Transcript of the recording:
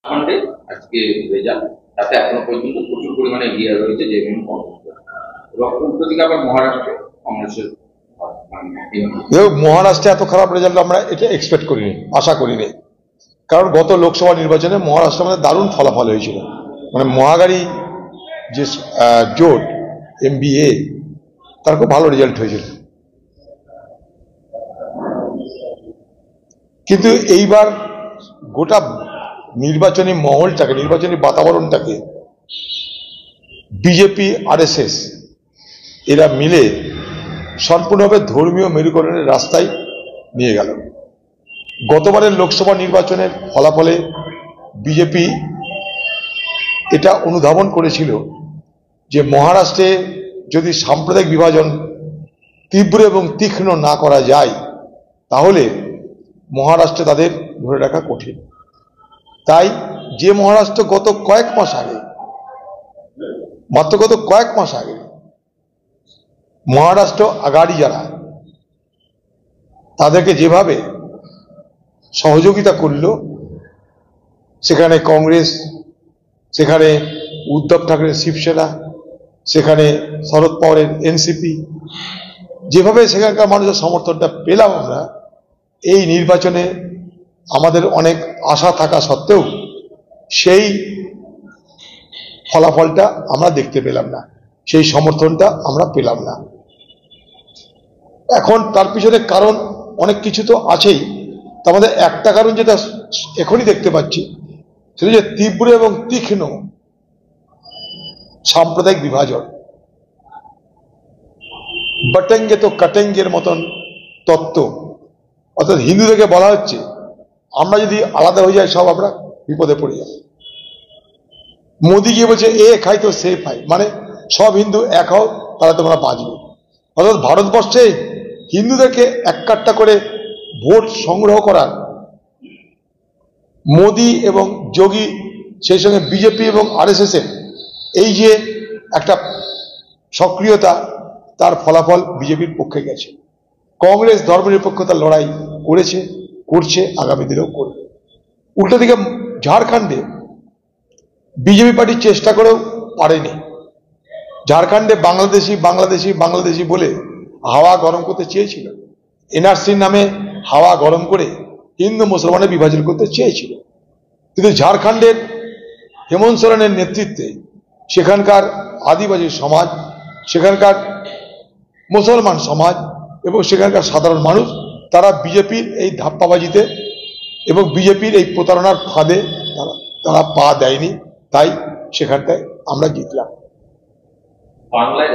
খণ্ডে আজকে রেজাল্ট তাতে এখনো পর্যন্ত প্রচুর পরিমাণে এগিয়ে রয়েছে জেএমএম কংগ্রেস এবং উল্টো দিকে আবার মহারাষ্ট্রে কংগ্রেসের মহারাষ্ট্রে এত খারাপ রেজাল্ট আমরা এটা এক্সপেক্ট করিনি, আশা করিনি। কারণ গত লোকসভা নির্বাচনে মহারাষ্ট্রে আমাদের দারুণ ফলাফল হয়েছিল, মানে মহাগাড়ি যে জোট এমবিএ তার খুব ভালো রেজাল্ট হয়েছিল। কিন্তু এইবার গোটা নির্বাচনী মহলটাকে, নির্বাচনী বাতাবরণটাকে বিজেপি আরএসএস এরা মিলে সম্পূর্ণভাবে ধর্মীয় মেরুকরণের রাস্তায় নিয়ে গেল। গতবারের লোকসভা নির্বাচনের ফলাফলে বিজেপি এটা অনুধাবন করেছিল যে মহারাষ্ট্রে যদি সাম্প্রদায়িক বিভাজন তীব্র এবং তীক্ষ্ণ না করা যায় তাহলে মহারাষ্ট্রে তাদের ধরে রাখা কঠিন। তাই যে মহারাষ্ট্র গত কয়েক মাস আগে, মাত্র গত কয়েক মাস আগে মহারাষ্ট্র আগাড়ি যারা তাদেরকে যেভাবে সহযোগিতা করল, সেখানে কংগ্রেস, সেখানে উদ্ধব ঠাকরের শিবসেনা, সেখানে শরদ পাওয়ারের এনসিপি, যেভাবে সেখানকার মানুষের সমর্থনটা পেলাম আমরা, এই নির্বাচনে আমাদের অনেক আশা থাকা সত্ত্বেও সেই ফলাফলটা আমরা দেখতে পেলাম না, সেই সমর্থনটা আমরা পেলাম না। এখন তার পিছনে কারণ অনেক কিছু তো আছেই। তো আমাদের একটা কারণ যেটা এখনই দেখতে পাচ্ছি সেটা যে তীব্র এবং তীক্ষ্ণ সাম্প্রদায়িক বিভাজন, বটেঙ্গে তো কাটেঙ্গের মতন তত্ত্ব। অর্থাৎ হিন্দুদেরকে বলা হচ্ছে আমরা যদি আলাদা হয়ে যাই সব আমরা বিপদে পড়ে যাব। মোদী গিয়ে বলছে এ খাই তো সে খাই, মানে সব হিন্দু এক হও তাহলে তোমরা বাঁচবে। অর্থাৎ ভারতবর্ষে হিন্দুদেরকে এক কাট্টা করে ভোট সংগ্রহ করার মোদী এবং যোগী, সেই সঙ্গে বিজেপি এবং আরএসএস এর এই যে একটা সক্রিয়তা, তার ফলাফল বিজেপির পক্ষে গেছে। কংগ্রেস ধর্মনিরপেক্ষতার লড়াই করেছে, করছে, আগামী দিনেও করবে। উল্টো দিকে ঝাড়খণ্ডে বিজেপি পার্টি চেষ্টা করেও পারেনি। ঝাড়খণ্ডে বাংলাদেশি বাংলাদেশি বাংলাদেশি বলে হাওয়া গরম করতে চেয়েছিল, এনআরসির নামে হাওয়া গরম করে হিন্দু মুসলমানের বিভাজন করতে চেয়েছিল। কিন্তু ঝাড়খণ্ডের হেমন্ত সোরেনের নেতৃত্বে সেখানকার আদিবাসী সমাজ, সেখানকার মুসলমান সমাজ এবং সেখানকার সাধারণ মানুষ তারা বিজেপির এই ধাপ্পাবাজিতে এবং বিজেপির এই প্রতারণার ফাঁদে তারা পা দেয়নি। তাই সেখানটায় আমরা জিতলাম। বাংলায়